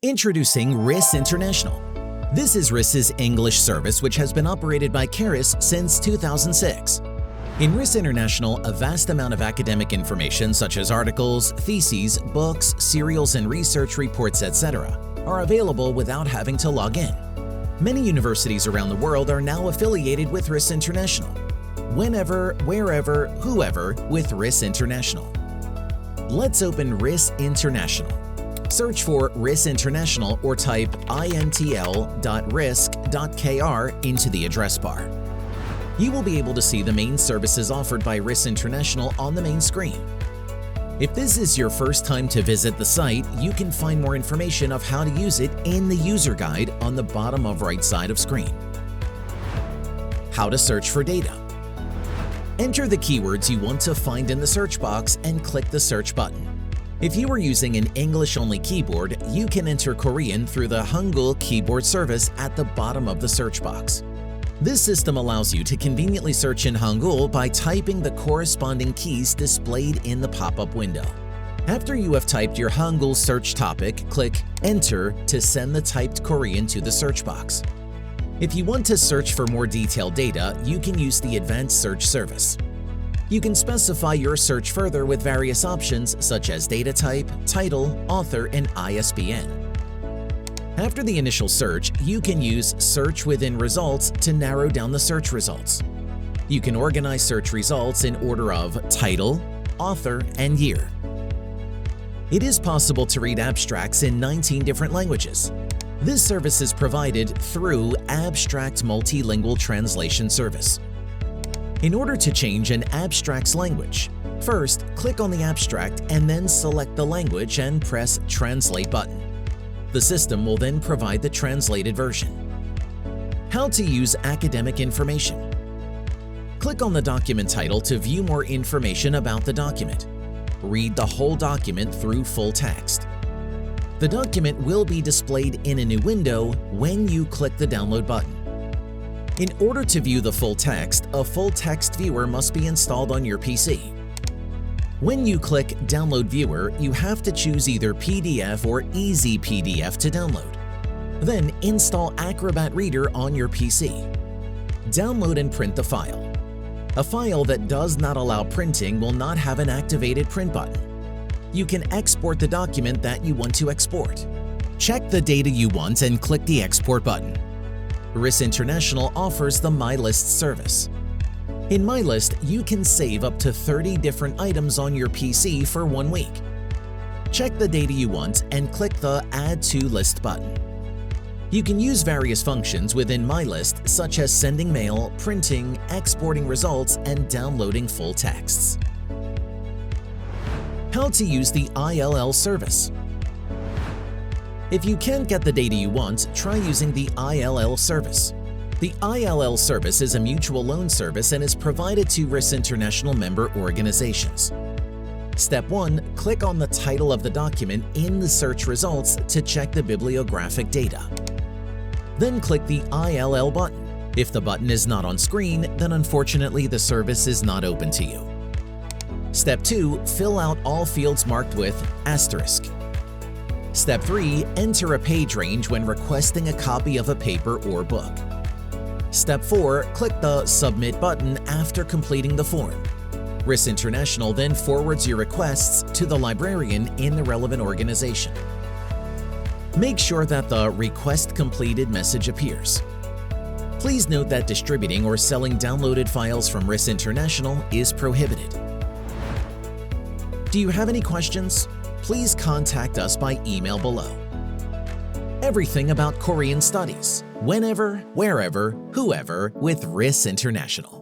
Introducing RISS International. This is RISS's English service, which has been operated by RISS since 2006. In RISS International, a vast amount of academic information such as articles, theses, books, serials, and research reports, etc., are available without having to log in. Many universities around the world are now affiliated with RISS International. Whenever, wherever, whoever with RISS International. Let's open RISS International. Search for RISS International or type intl.risk.kr into the address bar. You will be able to see the main services offered by RISS International on the main screen. If this is your first time to visit the site, you can find more information of how to use it in the user guide on the bottom of right side of screen. How to search for data. Enter the keywords you want to find in the search box and click the search button. If you are using an English-only keyboard, you can enter Korean through the Hangul keyboard service at the bottom of the search box. This system allows you to conveniently search in Hangul by typing the corresponding keys displayed in the pop-up window. After you have typed your Hangul search topic, click Enter to send the typed Korean to the search box. If you want to search for more detailed data, you can use the Advanced Search service. You can specify your search further with various options such as data type, title, author, and ISBN. After the initial search, you can use Search Within Results to narrow down the search results. You can organize search results in order of title, author, and year. It is possible to read abstracts in 19 different languages. This service is provided through Abstract Multilingual Translation Service. In order to change an abstract's language, first click on the abstract and then select the language and press Translate button. The system will then provide the translated version. How to use academic information. Click on the document title to view more information about the document. Read the whole document through full text. The document will be displayed in a new window when you click the download button. In order to view the full text, a full text viewer must be installed on your PC. When you click Download Viewer, you have to choose either PDF or Easy PDF to download. Then install Acrobat Reader on your PC. Download and print the file. A file that does not allow printing will not have an activated print button. You can export the document that you want to export. Check the data you want and click the Export button. RISS International offers the My List service. In My List, you can save up to 30 different items on your PC for 1 week. Check the data you want and click the Add to List button. You can use various functions within My List, such as sending mail, printing, exporting results, and downloading full texts. How to use the ILL service. If you can't get the data you want, try using the ILL service. The ILL service is a mutual loan service and is provided to RISS International member organizations. Step 1. Click on the title of the document in the search results to check the bibliographic data. Then click the ILL button. If the button is not on screen, then unfortunately the service is not open to you. Step 2. Fill out all fields marked with asterisk. Step 3. Enter a page range when requesting a copy of a paper or book. Step 4. Click the Submit button after completing the form. RISS International then forwards your requests to the librarian in the relevant organization. Make sure that the Request Completed message appears. Please note that distributing or selling downloaded files from RISS International is prohibited. Do you have any questions? Please contact us by email below. Everything about Korean studies, whenever, wherever, whoever with RISS International.